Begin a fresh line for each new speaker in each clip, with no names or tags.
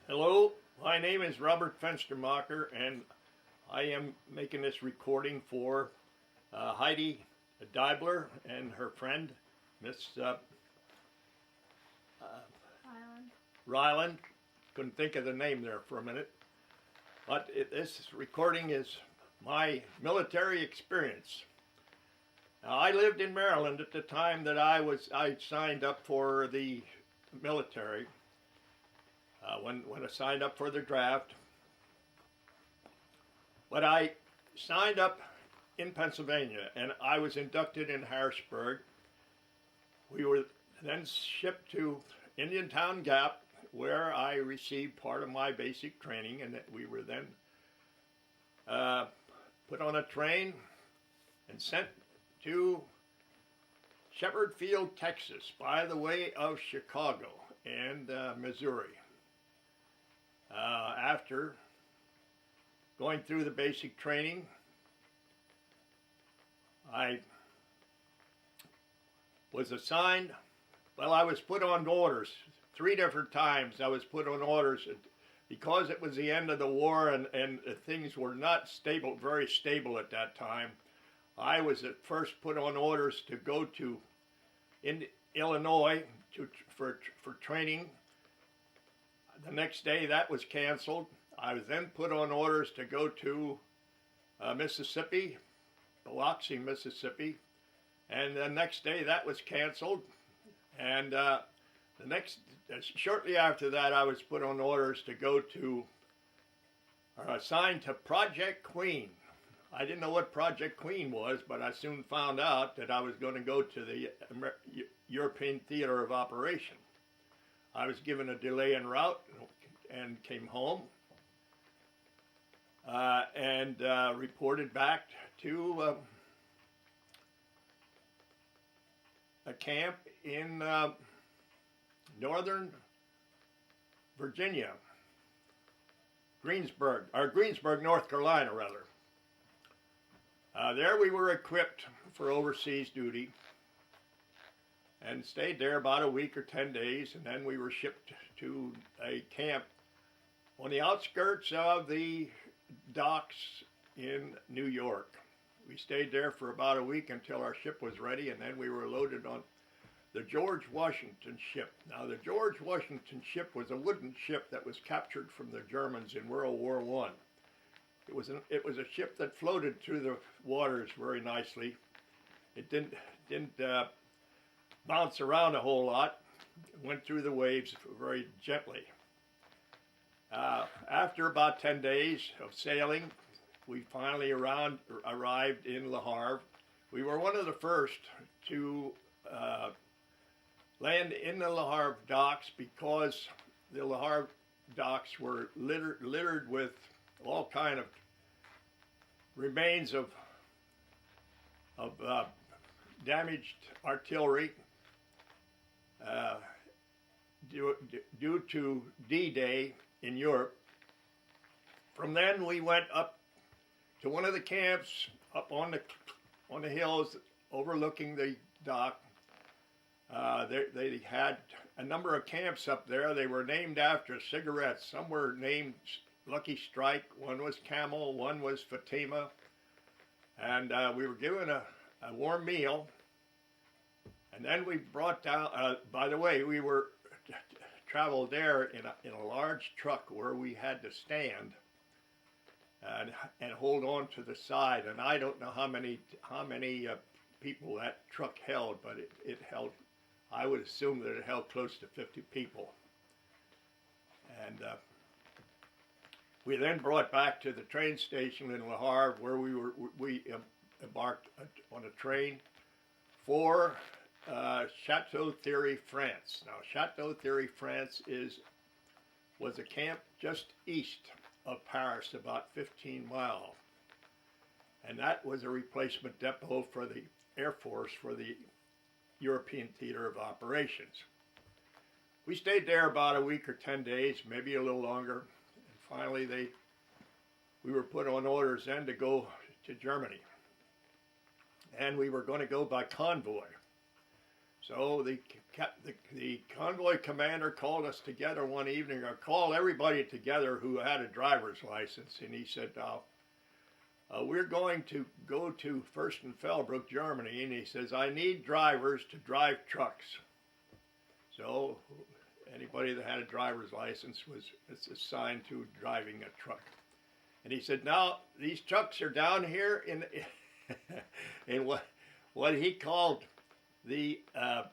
Hello, my name is Robert Fenstermacher, and I am making this recording for Heidi Deibler and her friend, Miss Ryland. Couldn't think of the name there for a minute. But this recording is my military experience. Now, I lived in Maryland at the time that I signed up for the military. When I signed up for the draft. But I signed up in Pennsylvania, and I was inducted in Harrisburg. We were then shipped to Indiantown Gap, where I received part of my basic training, and we were then put on a train and sent to Shepherd Field, Texas, by the way of Chicago and Missouri. After going through the basic training, I was assigned, I was put on orders 3 different times. I was put on orders because it was the end of the war and things were not stable, very stable at that time. I was at first put on orders to go to Illinois for training. The next day that was canceled. I was then put on orders to go to Mississippi, Biloxi, Mississippi, and the next day that was canceled. And shortly after that, I was put on orders to go to, or assigned to Project Queen. I didn't know what Project Queen was, but I soon found out that I was going to go to the European Theater of Operation. I was given a delay en route and came home and reported back to a camp in northern Virginia, Greensburg, North Carolina, rather. There we were equipped for overseas duty and stayed there about a week or 10 days, and then we were shipped to a camp on the outskirts of the docks in New York. We stayed there for about a week until our ship was ready, and then we were loaded on the George Washington ship. Now, the George Washington ship was a wooden ship that was captured from the Germans in World War I. It was a ship that floated through the waters very nicely. It didn't bounce around a whole lot. It went through the waves very gently. After about 10 days of sailing, we finally arrived in Le Havre. We were one of the first to land in the Le Havre docks because the Le Havre docks were littered with all kind of remains of damaged artillery due to D-Day in Europe. From then we went up to one of the camps up on the hills overlooking the dock. They had a number of camps up there. They were named after cigarettes. Some were named Lucky Strike, one was Camel, one was Fatima. And we were given a warm meal. And then we brought down, by the way, we were traveled there in a large truck where we had to stand and hold on to the side. And I don't know how many people that truck held, but it held, I would assume that it held close to 50 people. And we then brought back to the train station in Le Havre, where we embarked on a train for Chateau Thierry, France. Now, Chateau Thierry, France was a camp just east of Paris, about 15 miles. And that was a replacement depot for the Air Force for the European Theater of Operations. We stayed there about a week or 10 days, maybe a little longer. And finally, we were put on orders then to go to Germany. And we were going to go by convoy. So the convoy commander called us together one evening, or called everybody together who had a driver's license, and he said, now, we're going to go to Fürstenfeldbruck, Germany, and he says, I need drivers to drive trucks. So anybody that had a driver's license was assigned to driving a truck. And he said, now, these trucks are down here in what he called the, I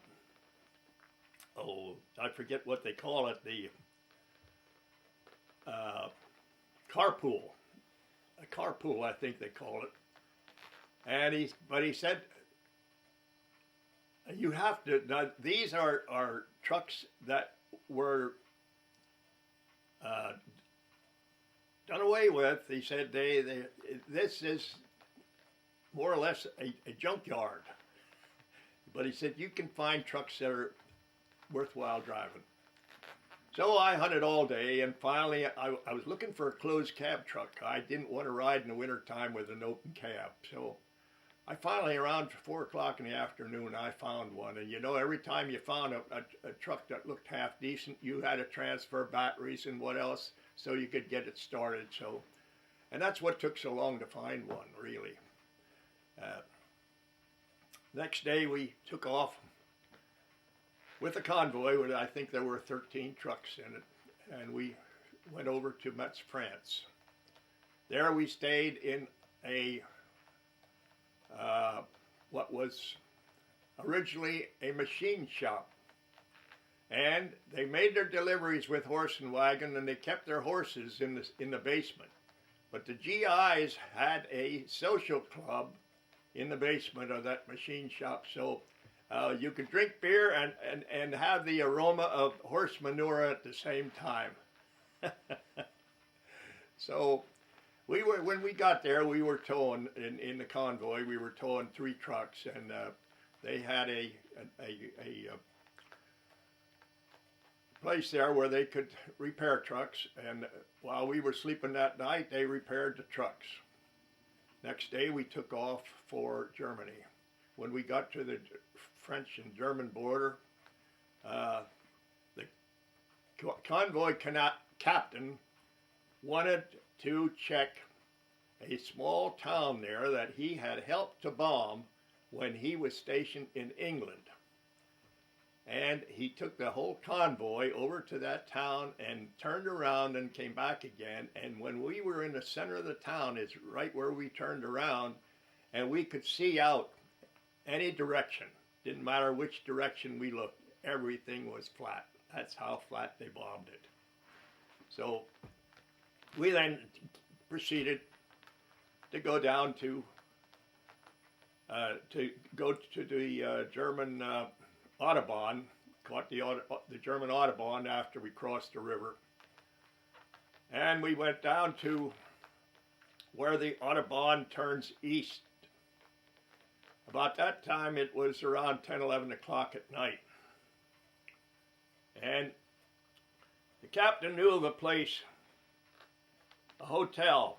forget what they call it, the carpool. A carpool, I think they call it. And he said, you have to, now these are trucks that were done away with. He said this is more or less a junkyard. But he said you can find trucks that are worthwhile driving. So I hunted all day, and finally I was looking for a closed cab truck. I didn't want to ride in the wintertime with an open cab. So I finally, around 4 o'clock in the afternoon, I found one. And you know, every time you found a truck that looked half decent, you had to transfer batteries and what else so you could get it started. So, and that's what took so long to find one, really. Next day we took off with a convoy. I think there were 13 trucks in it, and we went over to Metz, France. There we stayed in a what was originally a machine shop, and they made their deliveries with horse and wagon, and they kept their horses in the basement. But the GIs had a social club in the basement of that machine shop, so you could drink beer and have the aroma of horse manure at the same time. So when we got there, we were towing in the convoy. We were towing 3 trucks, and they had a place there where they could repair trucks. And while we were sleeping that night, they repaired the trucks. Next day, we took off for Germany. When we got to the French and German border, the convoy captain wanted to check a small town there that he had helped to bomb when he was stationed in England. And he took the whole convoy over to that town and turned around and came back again. And when we were in the center of the town, it's right where we turned around, and we could see out any direction. Didn't matter which direction we looked, everything was flat. That's how flat they bombed it. So we then proceeded to go down to the German Autobahn, caught the German Autobahn after we crossed the river. And we went down to where the Autobahn turns east. About that time, it was around 10, 11 o'clock at night. And the captain knew of a place, a hotel,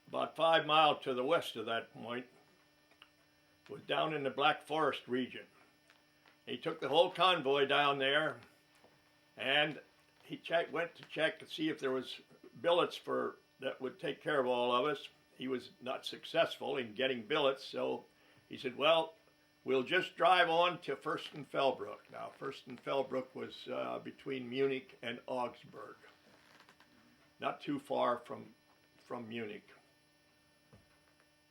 about 5 miles to the west of that point. It was down in the Black Forest region. He took the whole convoy down there, and he went to check to see if there was billets that would take care of all of us. He was not successful in getting billets, so he said, well, we'll just drive on to Fürstenfeldbruck. Now, Fürstenfeldbruck was between Munich and Augsburg, not too far from Munich.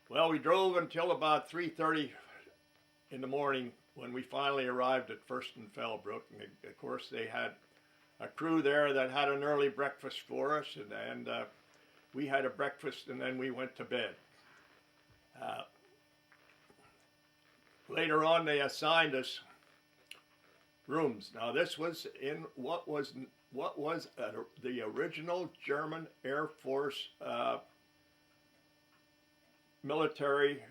Well, we drove until about 3:30 in the morning when we finally arrived at Fürstenfeldbruck. And of course, they had a crew there that had an early breakfast for us, and we had a breakfast, and then we went to bed. Later on, they assigned us rooms. Now, this was in what was the original German Air Force military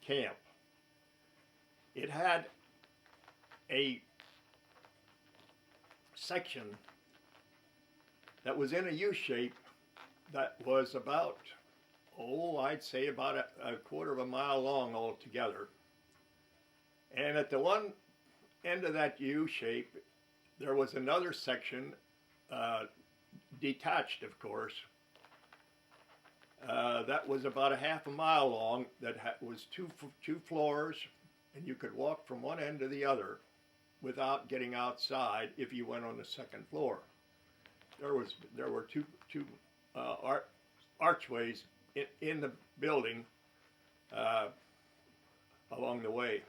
camp. It had a section that was in a U-shape that was about, I'd say about a quarter of a mile long altogether. And at the one end of that U shape, there was another section, detached, of course, that was about a half a mile long, that was two floors, and you could walk from one end to the other without getting outside if you went on the second floor. There were two archways in the building along the way.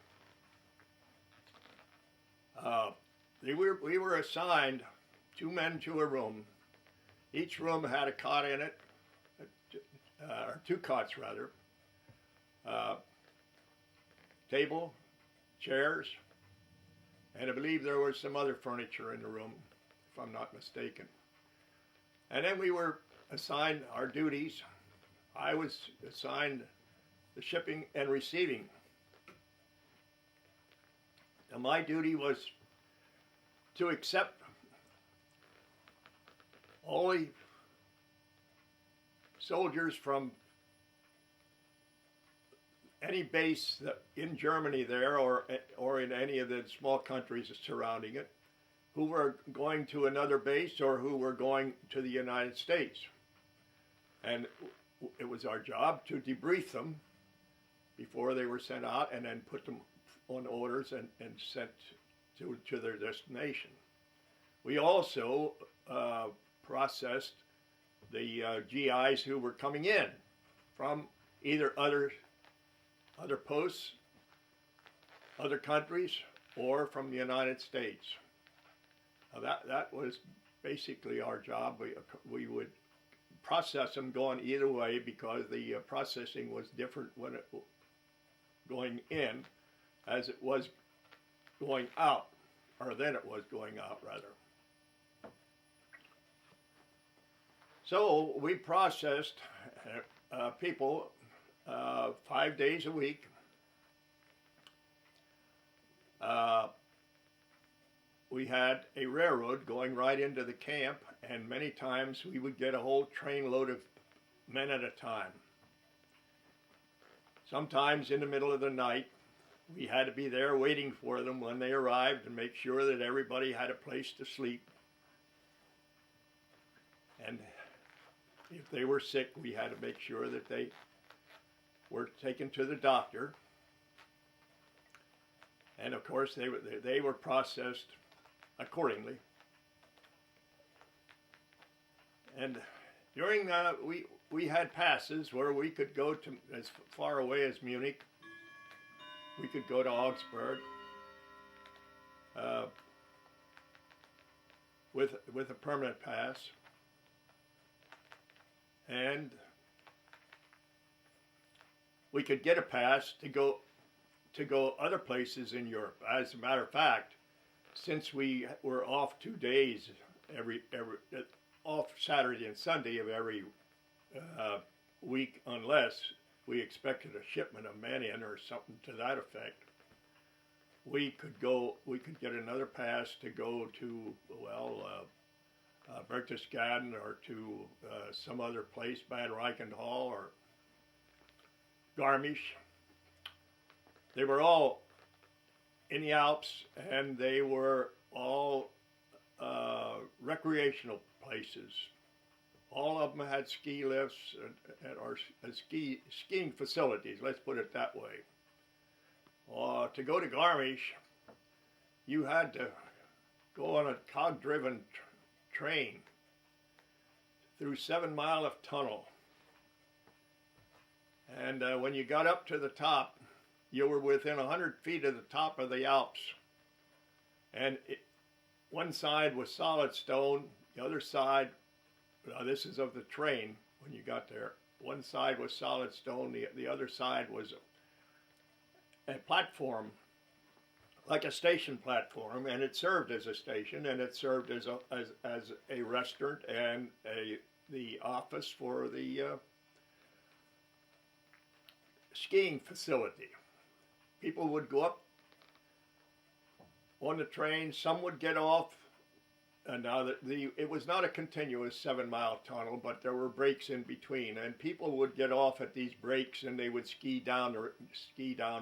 We were assigned 2 men to a room. Each room had a cot in it, or 2 cots rather, table, chairs, and I believe there was some other furniture in the room, if I'm not mistaken. And then we were assigned our duties. I was assigned the shipping and receiving. And my duty was to accept all the soldiers from any base in Germany there, or in any of the small countries surrounding it, who were going to another base or who were going to the United States. And it was our job to debrief them before they were sent out, and then put them on orders and sent to their destination. We also processed the GIs who were coming in from either other posts, other countries, or from the United States. That was basically our job. We would process them going either way, because the processing was different when it going in as it was going out, or then it was going out rather. So we processed people 5 days a week. We had a railroad going right into the camp, and many times we would get a whole trainload of men at a time. Sometimes in the middle of the night, we had to be there waiting for them when they arrived and make sure that everybody had a place to sleep. And if they were sick, we had to make sure that they were taken to the doctor. And of course, they were processed accordingly. And during we had passes where we could go to as far away as Munich. We could go to Augsburg with a permanent pass, and we could get a pass to go other places in Europe. As a matter of fact, since we were off 2 days off Saturday and Sunday of every week, unless we expected a shipment of men in or something to that effect, we could get another pass to go to, Berchtesgaden, or to some other place, Bad Reichenhall or Garmisch. They were all in the Alps, and they were all recreational places. All of them had ski lifts or skiing facilities, let's put it that way. To go to Garmisch, you had to go on a cog-driven train through 7 miles of tunnel. And when you got up to the top, you were within 100 feet of the top of the Alps. And one side was solid stone, the other side, this is of the train when you got there, one side was solid stone, the other side was a platform, like a station platform, and it served as a station, and it served as a restaurant and the office for the skiing facility. People would go up on the train, some would get off, and now it was not a continuous 7-mile tunnel, but there were breaks in between, and people would get off at these breaks, and they would ski down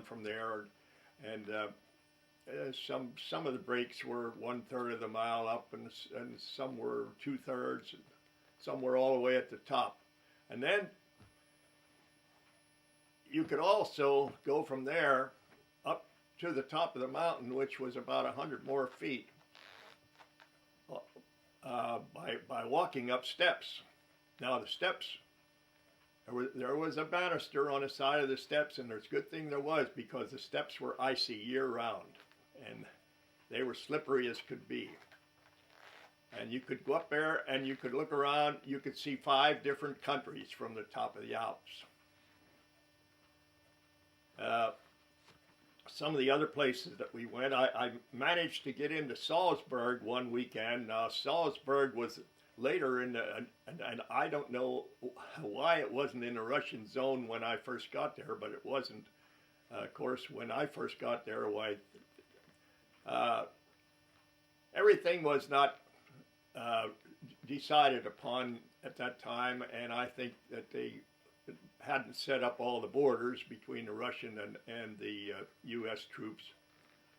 from there. and some of the breaks were 1/3 of the mile up, and some were 2/3, and some were all the way at the top. And then you could also go from there up to the top of the mountain, which was about 100 more feet, by walking up steps. Now the steps, there was a banister on the side of the steps, and there's a good thing there was, because the steps were icy year round, and they were slippery as could be. And you could go up there and you could look around, you could see 5 different countries from the top of the Alps. Some of the other places that we went, I managed to get into Salzburg one weekend. Now Salzburg was later in the, and I don't know why it wasn't in the Russian zone when I first got there, but it wasn't. Of course, when I first got there, why, everything was not decided upon at that time, and I think that they hadn't set up all the borders between the Russian and the U.S. troops,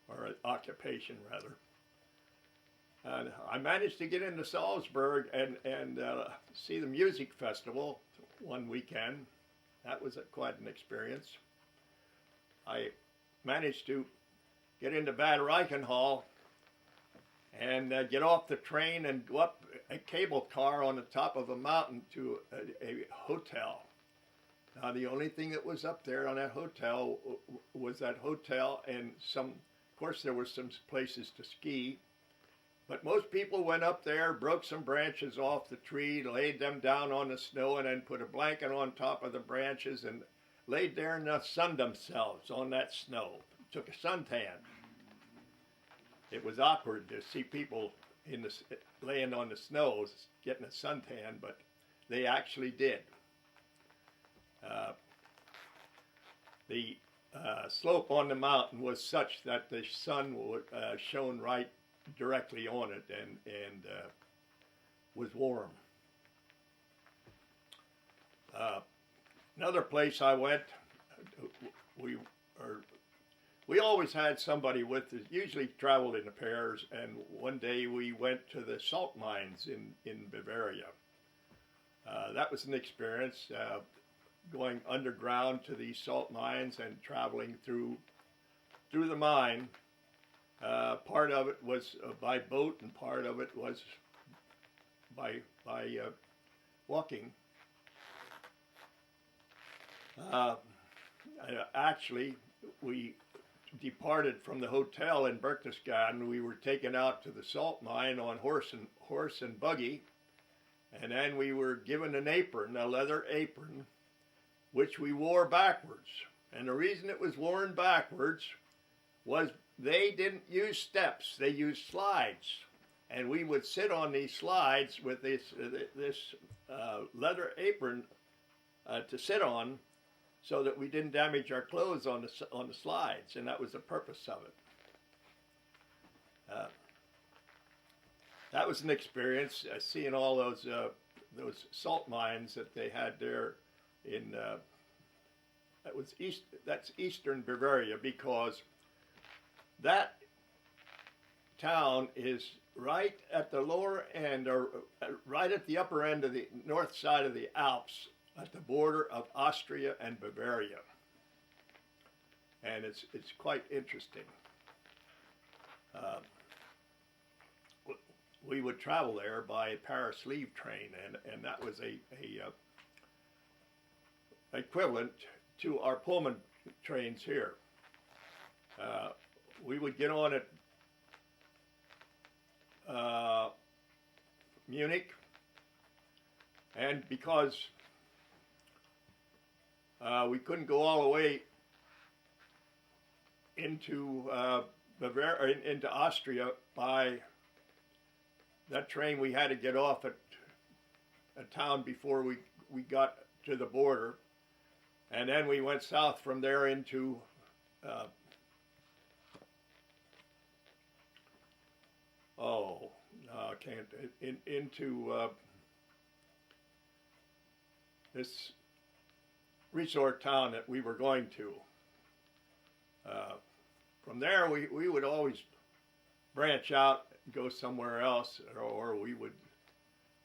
or occupation rather. And I managed to get into Salzburg and see the music festival one weekend. That was quite an experience. I managed to get into Bad Reichenhall and get off the train and go up a cable car on the top of a mountain to a hotel. Now the only thing that was up there on that hotel was that hotel, and of course there were some places to ski, but most people went up there, broke some branches off the tree, laid them down on the snow, and then put a blanket on top of the branches and laid there and sunned themselves on that snow. Took a suntan. It was awkward to see people laying on the snow getting a suntan, but they actually did. The slope on the mountain was such that the sun shone right directly on it and was warm. Another place I went, we always had somebody with us, usually traveled in pairs, and one day we went to the salt mines in Bavaria. That was an experience, going underground to these salt mines and traveling through the mine. Part of it was by boat, and part of it was by walking. Actually, we departed from the hotel in Berchtesgaden. We were taken out to the salt mine on horse and buggy, and then we were given an apron, a leather apron, which we wore backwards. And the reason it was worn backwards was they didn't use steps, they used slides. And we would sit on these slides with this leather apron to sit on, so that we didn't damage our clothes on the slides, and that was the purpose of it. That was an experience, seeing all those salt mines that they had there in that's eastern Bavaria, because that town is right at the lower end, or right at the upper end of the north side of the Alps, at the border of Austria and Bavaria. And it's quite interesting. We would travel there by a Paris sleeve train, and that was a equivalent to our Pullman trains here. We would get on at Munich, and because we couldn't go all the way into Bavaria, into Austria by that train, we had to get off at a town before we got to the border, and then we went south from there into into this resort town that we were going to. from there, we would always branch out and go somewhere else, or we would.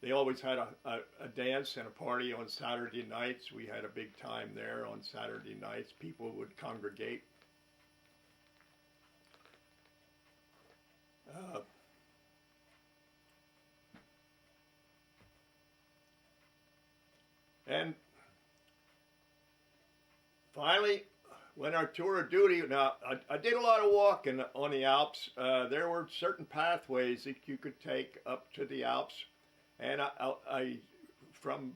They always had a dance and a party on Saturday nights. We had a big time there on Saturday nights. People would congregate. And finally, when our tour of duty, now I did a lot of walking on the Alps. There were certain pathways that you could take up to the Alps. And I from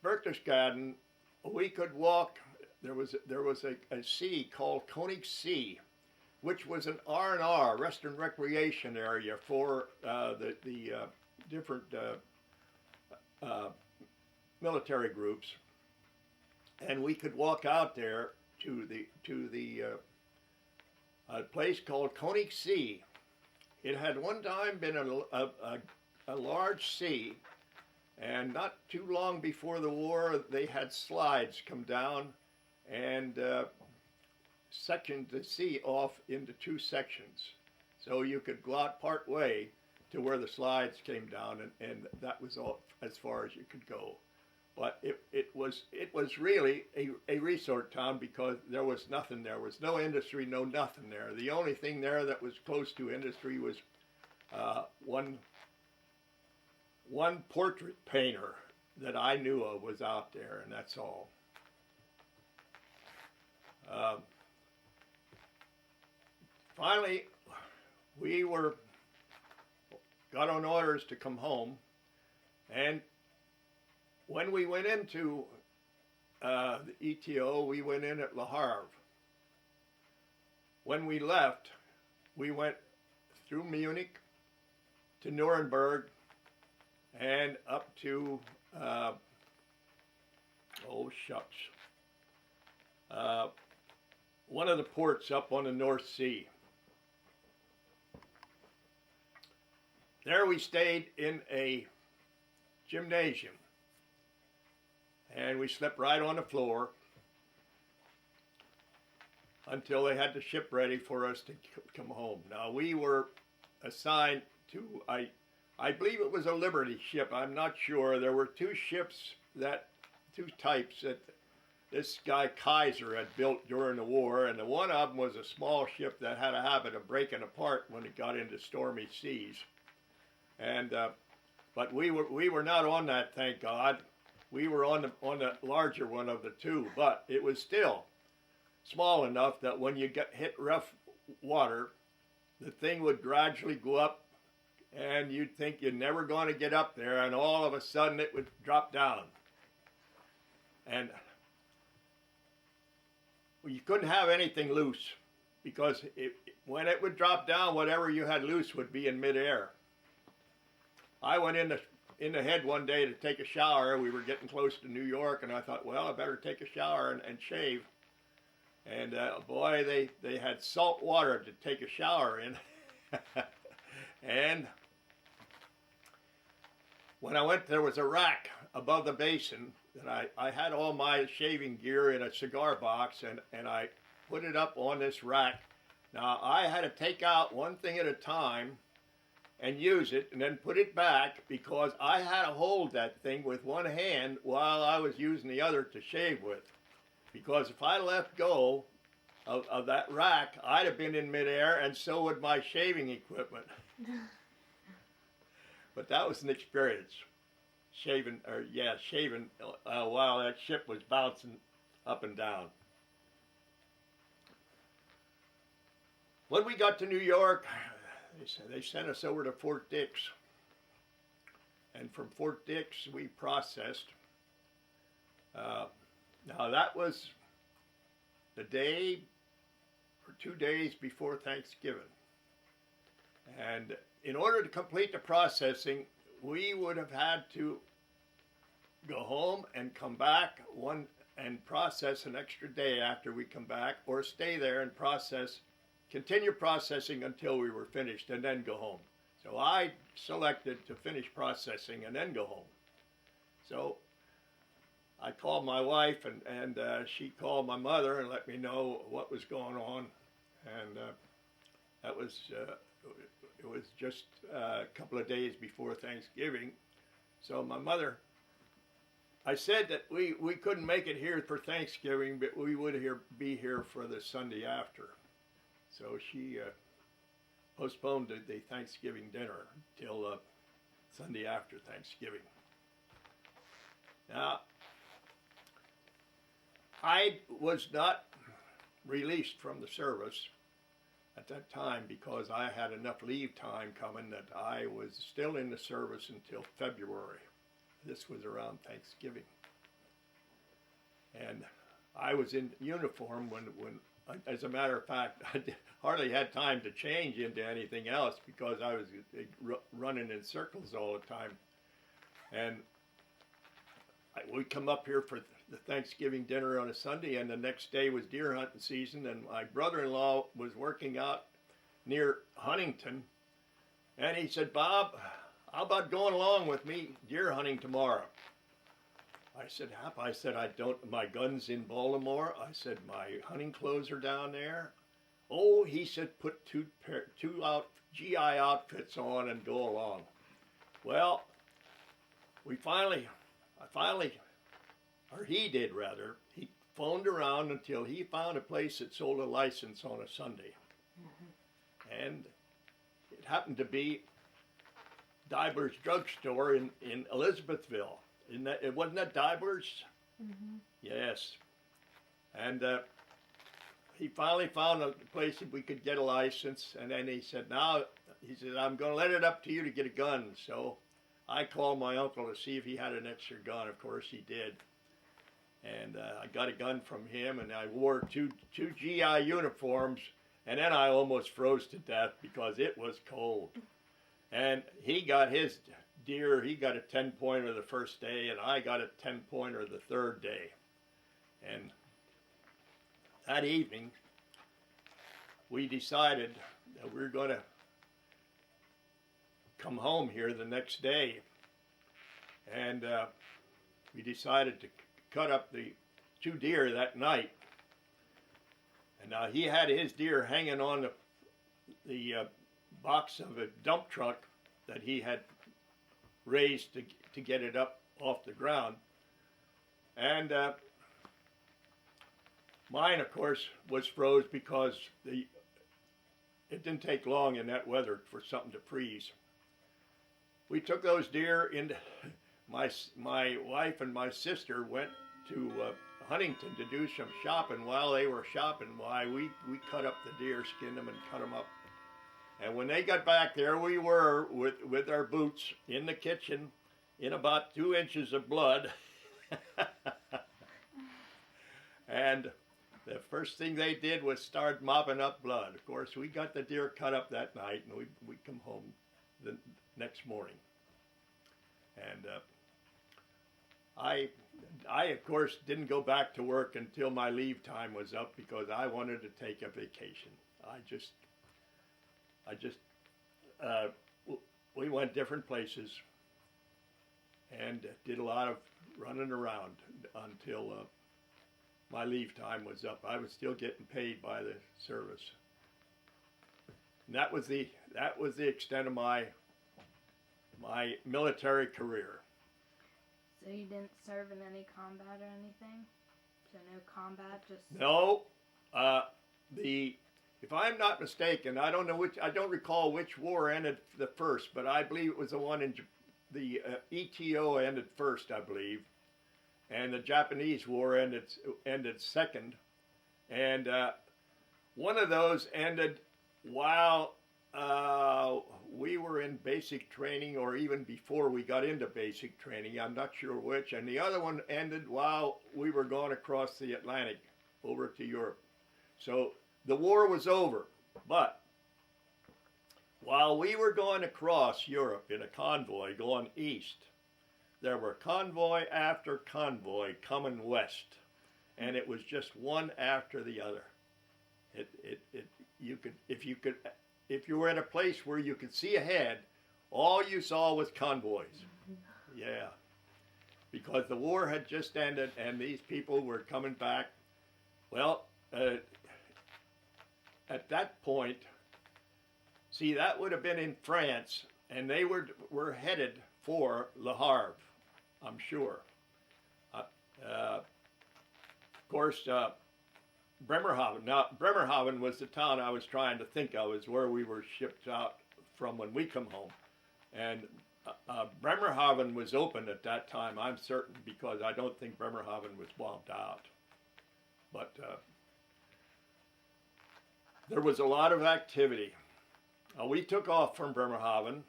Berchtesgaden, we could walk. There was a sea called Konig Sea, which was an R&R, Western Recreation Area for the different military groups, and we could walk out there to the place called Konig Sea. It had one time been a large sea, and not too long before the war, they had slides come down and sectioned the sea off into two sections. So you could go out part way to where the slides came down, and that was all as far as you could go. But it was really a resort town because there was nothing there. There was no industry, no nothing there. The only thing there that was close to industry was one portrait painter that I knew of was out there, and that's all. Finally, we got on orders to come home, and when we went into the ETO, we went in at Le Havre. When we left, we went through Munich to Nuremberg and up to, one of the ports up on the North Sea. There we stayed in a gymnasium, and we slept right on the floor until they had the ship ready for us to come home. Now, we were assigned to, I believe it was a Liberty ship, I'm not sure. There were two types that this guy Kaiser had built during the war, and one of them was a small ship that had a habit of breaking apart when it got into stormy seas. And but we were not on that, thank God. We were on the larger one of the two, but it was still small enough that when you hit rough water, the thing would gradually go up, and you'd think you're never going to get up there, and all of a sudden it would drop down. And you couldn't have anything loose, because when it would drop down, whatever you had loose would be in midair. I went in the head one day to take a shower. We were getting close to New York, and I thought, well, I better take a shower and shave. And boy, they had salt water to take a shower in. And when I went, there was a rack above the basin, and I had all my shaving gear in a cigar box, and I put it up on this rack. Now, I had to take out one thing at a time and use it, and then put it back, because I had to hold that thing with one hand while I was using the other to shave with. Because if I let go of that rack, I'd have been in midair, and so would my shaving equipment. But that was an experience, shaving while that ship was bouncing up and down. When we got to New York, they sent us over to Fort Dix. And from Fort Dix, we processed. Now, that was the day or 2 days before Thanksgiving. And in order to complete the processing, we would have had to go home and come back and process an extra day after we come back, or stay there and continue processing until we were finished, and then go home. So I selected to finish processing and then go home. So I called my wife, and she called my mother and let me know what was going on, and that was it was just a couple of days before Thanksgiving. So my mother, I said that we couldn't make it here for Thanksgiving, but we would be here for the Sunday after. So she postponed the Thanksgiving dinner till Sunday after Thanksgiving. Now, I was not released from the service at that time because I had enough leave time coming that I was still in the service until February. This was around Thanksgiving. And I was in uniform when as a matter of fact, I hardly had time to change into anything else because I was running in circles all the time. And we come up here for the Thanksgiving dinner on a Sunday, and the next day was deer hunting season, and my brother-in-law was working out near Huntington, and he said, "Bob, how about going along with me deer hunting tomorrow?" I said, "Hap," I said, "I don't, my gun's in Baltimore." I said, "My hunting clothes are down there." "Oh," he said, "put two GI outfits on and go along." Well, or he did rather, he phoned around until he found a place that sold a license on a Sunday. Mm-hmm. And it happened to be Dibler's drugstore in Elizabethville. Wasn't that Dibler's? Mm-hmm. Yes. And he finally found a place that we could get a license, and then he said, "I'm going to let it up to you to get a gun." So I called my uncle to see if he had an extra gun. Of course he did. And I got a gun from him, and I wore two GI uniforms, and then I almost froze to death because it was cold. And he got his deer, he got a 10-pointer the first day, and I got a 10-pointer the third day. And that evening, we decided that we were going to come home here the next day. And we decided to cut up the 2 deer that night. And now he had his deer hanging on the box of a dump truck that he had raised to get it up off the ground. And mine, of course, was froze because it didn't take long in that weather for something to freeze. We took those deer into my wife and my sister went to Huntington to do some shopping. While they were shopping, we cut up the deer, skinned them, and cut them up. And when they got back there, we were with our boots in the kitchen in about 2 inches of blood. And the first thing they did was start mopping up blood. Of course, we got the deer cut up that night, and we come home the next morning. And I, of course, didn't go back to work until my leave time was up because I wanted to take a vacation. We went different places and did a lot of running around until my leave time was up. I was still getting paid by the service. And that was the extent of my military career.
So you didn't serve in any combat or anything? So no combat, just...
No. If I'm not mistaken, I don't recall which war ended the first, but I believe it was the one in the ETO ended first, I believe, and the Japanese war ended second, and one of those ended while we were in basic training, or even before we got into basic training. I'm not sure which, and the other one ended while we were going across the Atlantic over to Europe. So the war was over, but while we were going across Europe in a convoy going east, there were convoy after convoy coming west, and it was just one after the other. If you were at a place where you could see ahead, all you saw was convoys. Yeah. because the war had just ended and these people were coming back. Well, at that point, see, that would have been in France, and they were headed for Le Havre, I'm sure. Of course, Bremerhaven. Now, Bremerhaven was the town I was trying to think of, is where we were shipped out from when we come home. And Bremerhaven was open at that time, I'm certain, because I don't think Bremerhaven was bombed out. But there was a lot of activity. We took off from Bremerhaven,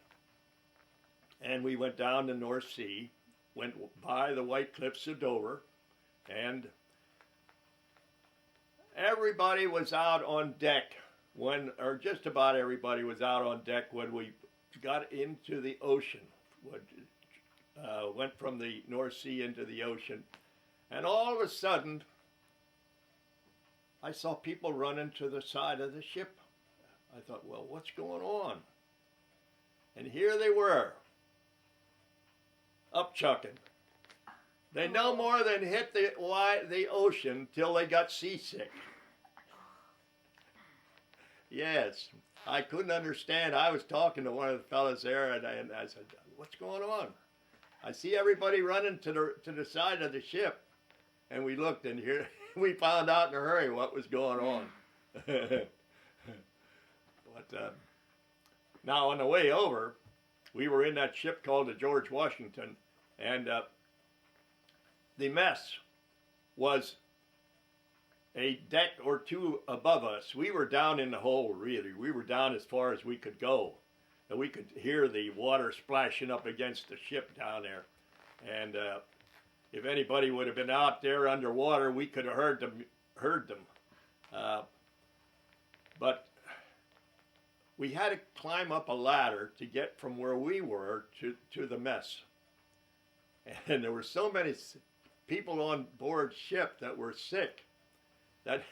and we went down the North Sea, went by the White Cliffs of Dover, and everybody was out on deck or just about everybody was out on deck when we got into the ocean. Went from the North Sea into the ocean, and all of a sudden, I saw people running to the side of the ship. I thought, well, what's going on? And here they were, upchucking. They no more than hit the ocean till they got seasick. Yes, I couldn't understand. I was talking to one of the fellas there, and I said, what's going on? I see everybody running to the side of the ship. And we looked, and here we found out in a hurry what was going on. But now on the way over, we were in that ship called the George Washington, and the mess was a deck or two above us. We were down in the hole, really. We were down as far as we could go. And we could hear the water splashing up against the ship down there. And if anybody would have been out there underwater, we could have heard them. But we had to climb up a ladder to get from where we were to the mess. And there were so many people on board ship that were sick that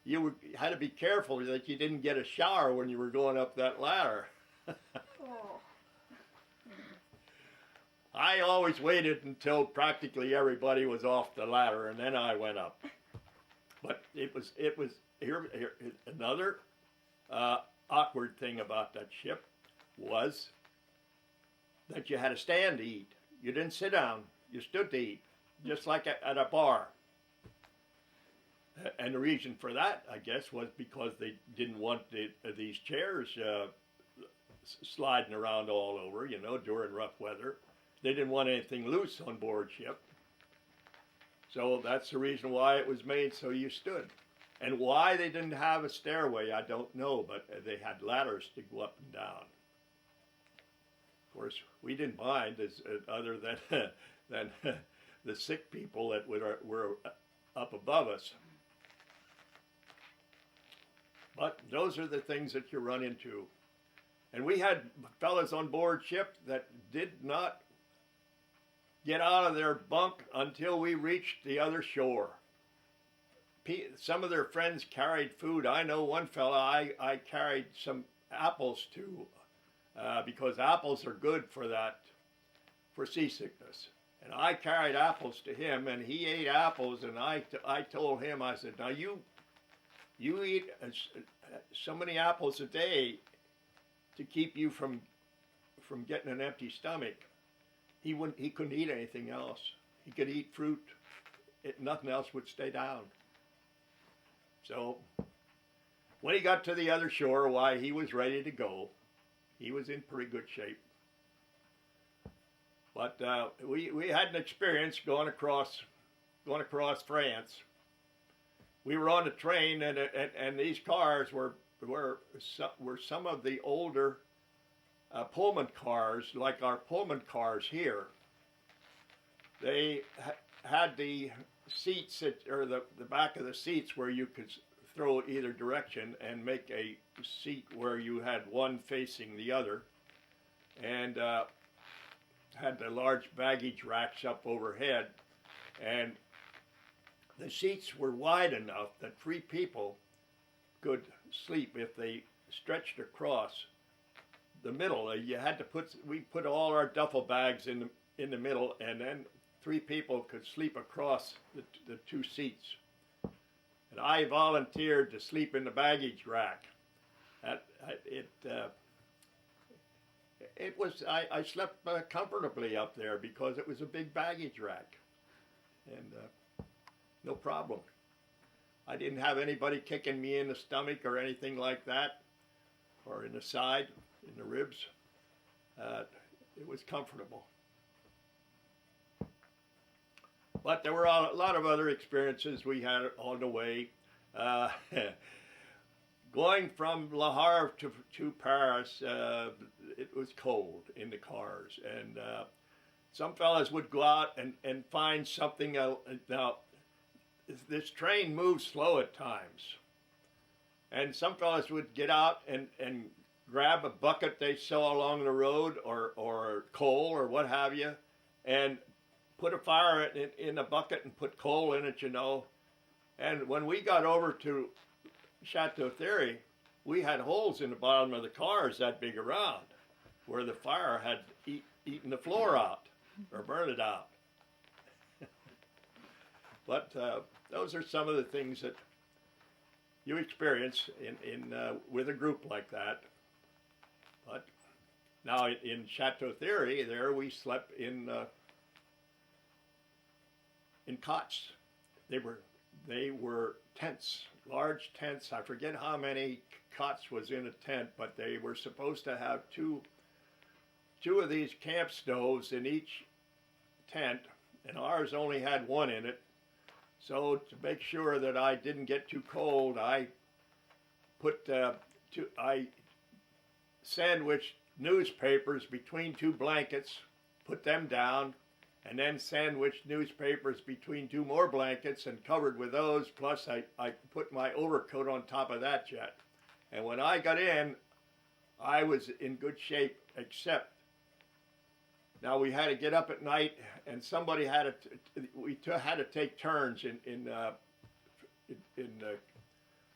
you had to be careful that you didn't get a shower when you were going up that ladder.
Oh.
I always waited until practically everybody was off the ladder, and then I went up. But it was here another awkward thing about that ship was that you had to stand to eat. You didn't sit down, you stood to eat, just like at a bar. And the reason for that, I guess, was because they didn't want these chairs sliding around all over, during rough weather. They didn't want anything loose on board ship. So that's the reason why it was made so you stood. And why they didn't have a stairway, I don't know, but they had ladders to go up and down. Of course, we didn't mind, other than the sick people that were up above us. But those are the things that you run into. And we had fellas on board ship that did not get out of their bunk until we reached the other shore. Some of their friends carried food. I know one fella I carried some apples to, because apples are good for seasickness. And I carried apples to him, and he ate apples, and I told him, I said, now you eat so many apples a day to keep you from getting an empty stomach. He couldn't eat anything else. He could eat fruit. Nothing else would stay down. So when he got to the other shore, why, he was ready to go. He was in pretty good shape. But we had an experience going across France. We were on a train, and these cars were some of the older Pullman cars, like our Pullman cars here. They had the seats or the back of the seats where you could throw either direction and make a seat where you had one facing the other, and had the large baggage racks up overhead, and the seats were wide enough that 3 people could sleep if they stretched across the middle. We put all our duffel bags in the middle, and then three people could sleep across the two seats. And I volunteered to sleep in the baggage rack. I slept comfortably up there because it was a big baggage rack, and no problem. I didn't have anybody kicking me in the stomach or anything like that, or in the side, in the ribs. It was comfortable. But there were a lot of other experiences we had on the way. Going from Le Havre to Paris, it was cold in the cars, and some fellas would go out and find something. Now, this train moves slow at times, and some fellas would get out and grab a bucket they saw along the road, or coal, or what have you, and put a fire in a bucket and put coal in it, you know. And when we got over to Chateau Thierry, we had holes in the bottom of the cars that big around, where the fire had eaten the floor out, or burned it out. But those are some of the things that you experience with a group like that. But now in Chateau Thierry, there we slept in cots. They were tents, large tents. I forget how many cots was in a tent, but they were supposed to have two of these camp stoves in each tent, and ours only had one in it. So to make sure that I didn't get too cold, I sandwiched newspapers between two blankets, put them down, and then sandwiched newspapers between two more blankets and covered with those, plus I put my overcoat on top of that yet. And when I got in, I was in good shape, except now we had to get up at night, and somebody had to take turns in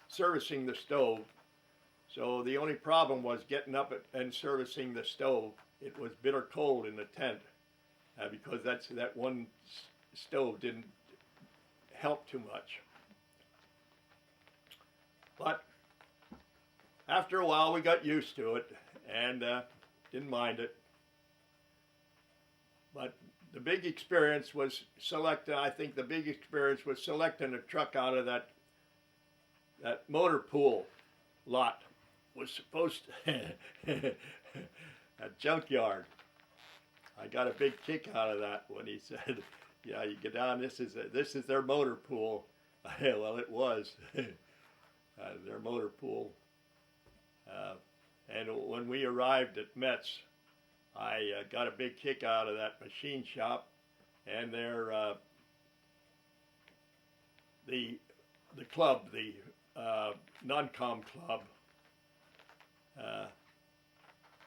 servicing the stove. So the only problem was getting up and servicing the stove. It was bitter cold in the tent because that one stove didn't help too much. But after a while, we got used to it and didn't mind it. But the big experience was selecting a truck out of that motor pool lot. Was supposed to a junkyard. I got a big kick out of that when he said, "Yeah, you get down. This is their motor pool." Well, it was their motor pool. And when we arrived at Metz, I got a big kick out of that machine shop, and their the club, the non-com club,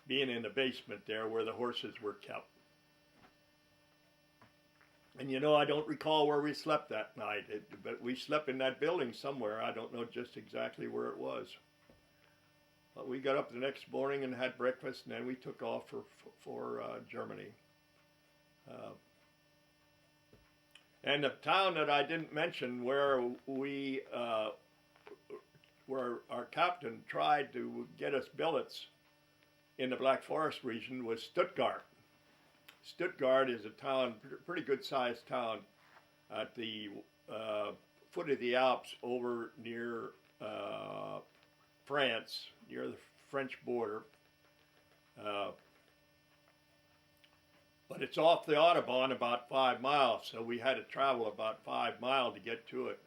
being in the basement there where the horses were kept. And you know, I don't recall where we slept that night, but we slept in that building somewhere. I don't know just exactly where it was. But we got up the next morning and had breakfast, and then we took off for Germany. And the town that I didn't mention where where our captain tried to get us billets in the Black Forest region was Stuttgart. Stuttgart is a town, pretty good sized town, at the foot of the Alps over near France, near the French border. But it's off the Autobahn about 5 miles, so we had to travel about 5 miles to get to it.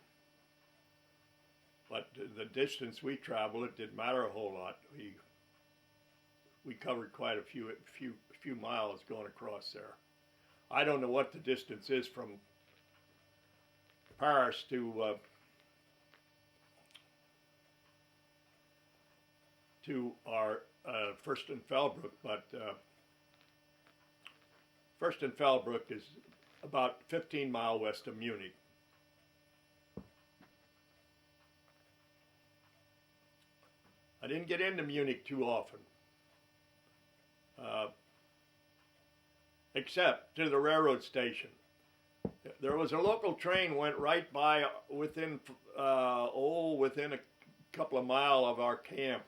But the distance we traveled, it didn't matter a whole lot. We covered quite a few miles going across there. I don't know what the distance is from Paris to our Fürstenfeldbruck, but Fürstenfeldbruck is about 15 miles west of Munich. I didn't get into Munich too often, except to the railroad station. There was a local train went right by within within a couple of mile of our camp,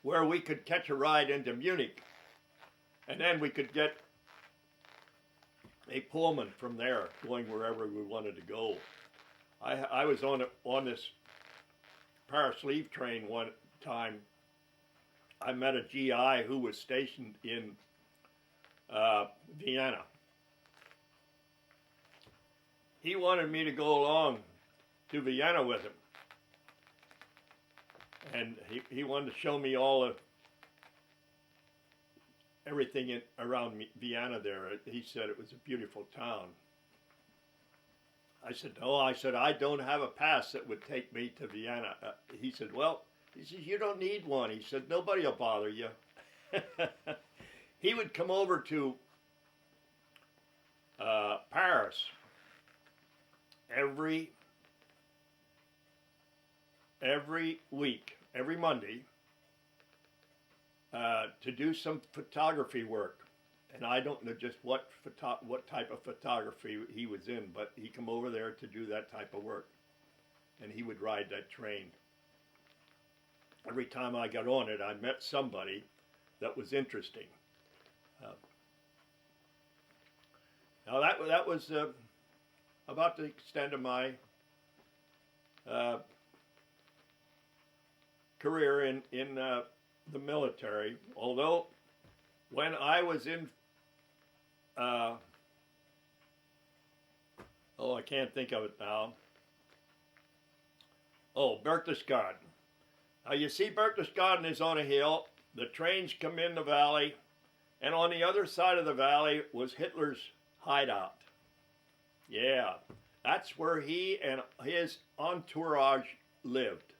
where we could catch a ride into Munich, and then we could get a Pullman from there, going wherever we wanted to go. I was on this Paris Leave train one time. I met a GI who was stationed in Vienna. He wanted me to go along to Vienna with him, and he wanted to show me everything around Vienna there. He said it was a beautiful town. I said, no, I don't have a pass that would take me to Vienna. He said, you don't need one. He said, nobody will bother you. He would come over to Paris every week, every Monday, to do some photography work. And I don't know just what type of photography he was in, but he come over there to do that type of work. And he would ride that train. Every time I got on it, I met somebody that was interesting. Now that was about the extent of my career in the military. Although when I was in, I can't think of it now. Oh, Berchtesgaden. Now you see, Berchtesgaden is on a hill. The trains come in the valley, and on the other side of the valley was Hitler's hideout. Yeah, that's where he and his entourage lived.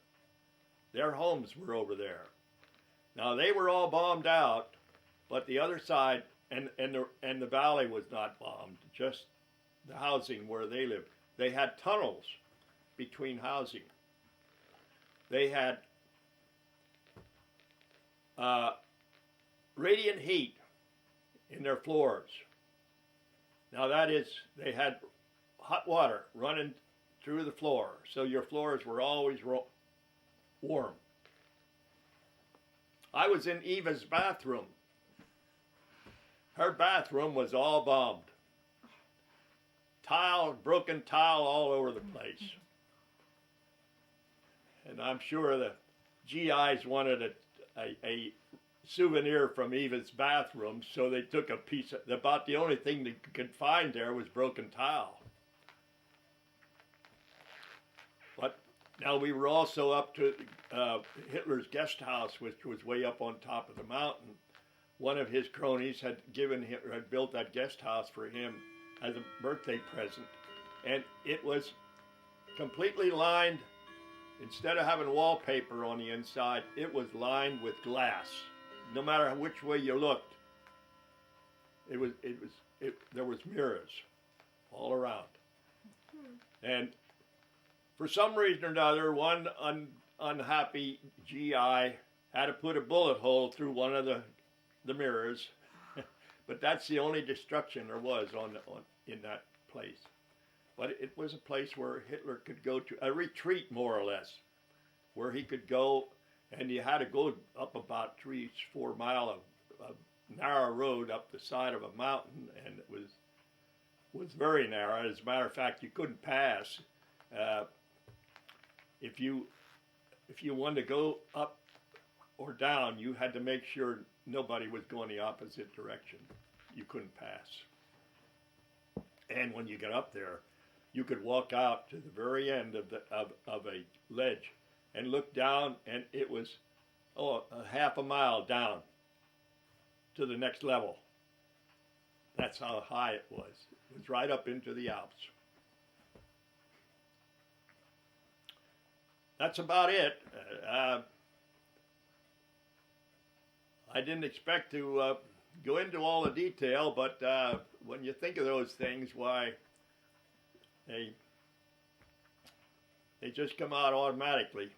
Their homes were over there. Now they were all bombed out, but the other side and the valley was not bombed. Just the housing where they lived. They had tunnels between housing. They had radiant heat in their floors. Now that is, they had hot water running through the floor, so your floors were always warm. I was in Eva's bathroom. Her bathroom was all bombed. Broken tile all over the place. And I'm sure the GIs wanted a souvenir from Eva's bathroom, so they took a piece about the only thing they could find there was broken tile. But now we were also up to Hitler's guest house, which was way up on top of the mountain. One of his cronies had built that guest house for him as a birthday present, and it was completely lined. Instead of having wallpaper on the inside, it was lined with glass. No matter which way you looked, there was mirrors all around. And for some reason or another, one unhappy GI had to put a bullet hole through one of the mirrors. But that's the only destruction there was in that place. But it was a place where Hitler could go to, a retreat more or less, where he could go, and you had to go up about 3-4 miles of narrow road up the side of a mountain, and it was very narrow. As a matter of fact, you couldn't pass. If you wanted to go up or down, you had to make sure nobody was going the opposite direction. You couldn't pass. And when you got up there, you could walk out to the very end of a ledge and look down, and it was a half a mile down to the next level. That's how high it was. It was right up into the Alps. That's about it. I didn't expect to go into all the detail, but when you think of those things, why, they just come out automatically.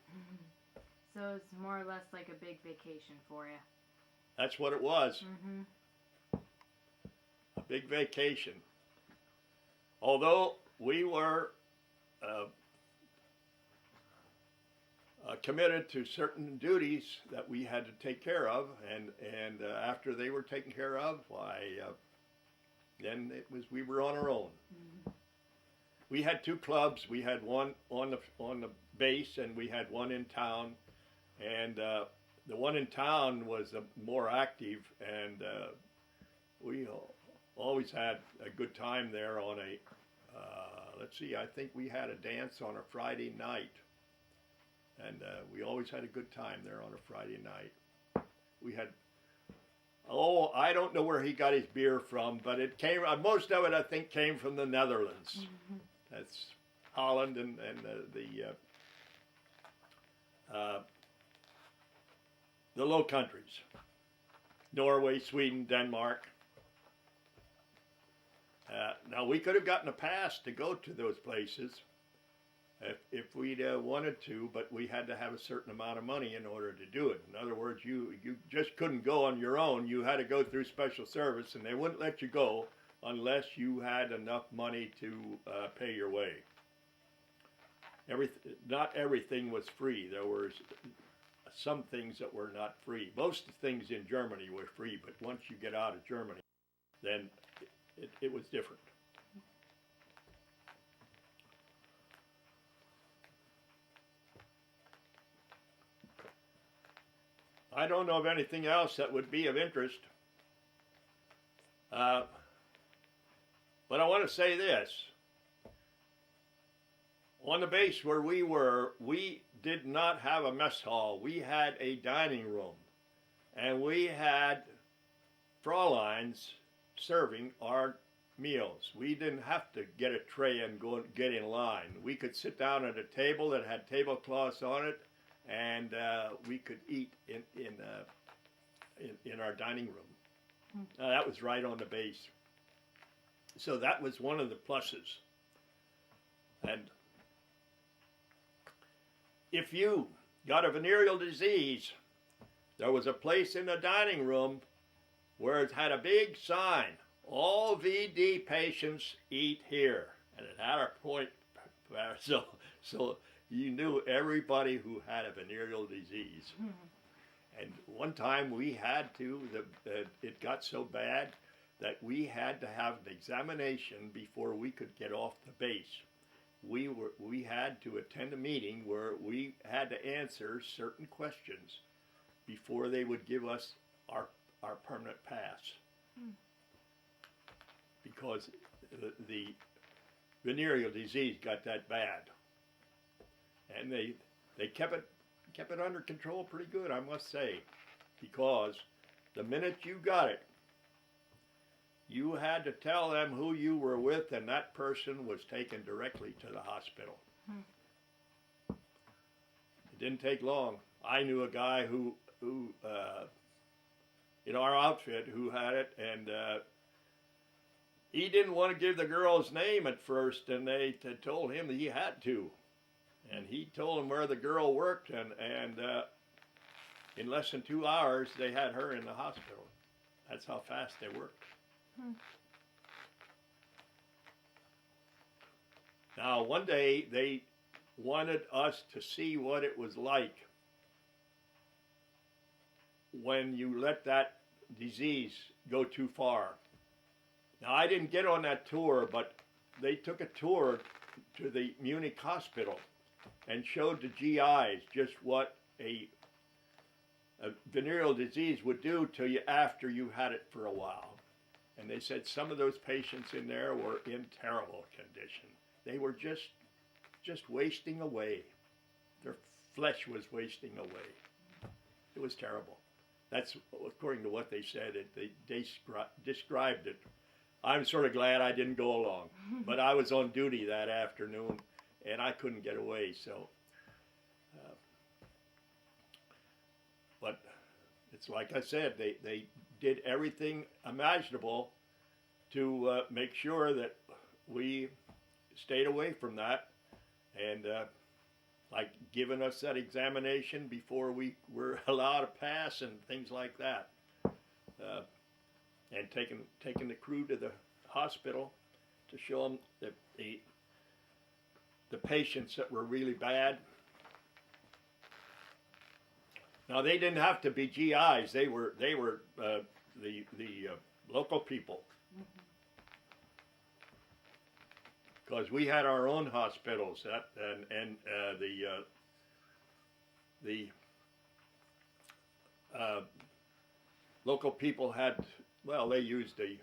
So it's more or less like a big vacation for you.
That's what it was. big vacation. Although we were committed to certain duties that we had to take care of, and after they were taken care of, why, then we were on our own.
Mm-hmm.
We had two clubs. We had one on the base, and we had one in town. And the one in town was more active, and we always had a good time there on a. Let's see, I think we had a dance on a Friday night, and we always had a good time there on a Friday night. We had. Oh, I don't know where he got his beer from, but it came. Most of it, I think, came from the Netherlands.
Mm-hmm.
That's Holland and the Low Countries, Norway, Sweden, Denmark. Now we could have gotten a pass to go to those places if we'd wanted to, but we had to have a certain amount of money in order to do it. In other words, you just couldn't go on your own. You had to go through special service, and they wouldn't let you go unless you had enough money to pay your way. Not everything was free. There were some things that were not free. Most things in Germany were free, but once you get out of Germany, then it was different. I don't know of anything else that would be of interest. But I want to say this. On the base where we were, we did not have a mess hall. We had a dining room. And we had Fräuleins serving our meals. We didn't have to get a tray and go get in line. We could sit down at a table that had tablecloths on it, and we could eat in our dining room. That was right on the base. So that was one of the pluses. And if you got a venereal disease, there was a place in the dining room where it had a big sign, all VD patients eat here. And it had a point, so you knew everybody who had a venereal disease. Mm-hmm. And one time we had to, it got so bad that we had to have an examination before we could get off the base. We had to attend a meeting where we had to answer certain questions before they would give us our permanent pass. Because the venereal disease got that bad. And they kept it under control pretty good, I must say, because the minute you got it, you had to tell them who you were with, and that person was taken directly to the hospital. It didn't take long. I knew a guy who in our outfit who had it, and he didn't want to give the girl's name at first, and they told him that he had to. And he told them where the girl worked, and in less than 2 hours, they had her in the hospital. That's how fast they worked. Now, one day, they wanted us to see what it was like when you let that disease go too far. Now, I didn't get on that tour, but they took a tour to the Munich hospital and showed the GIs just what a venereal disease would do to you after you had it for a while. And they said some of those patients in there were in terrible condition. They were just wasting away. Their flesh was wasting away. It was terrible. That's according to what they said. They described it. I'm sort of glad I didn't go along, but I was on duty that afternoon, and I couldn't get away. So, but it's like I said, they did everything imaginable to make sure that we stayed away from that, and like giving us that examination before we were allowed to pass and things like that. and taking the crew to the hospital to show them the patients that were really bad. Now they didn't have to be GIs; they were the local people, because we had our own hospitals and the local people had, well, they used the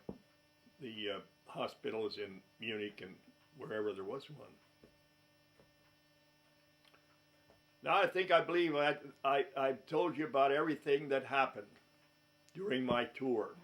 hospitals in Munich and wherever there was one. Now I believe I've told you about everything that happened during my tour.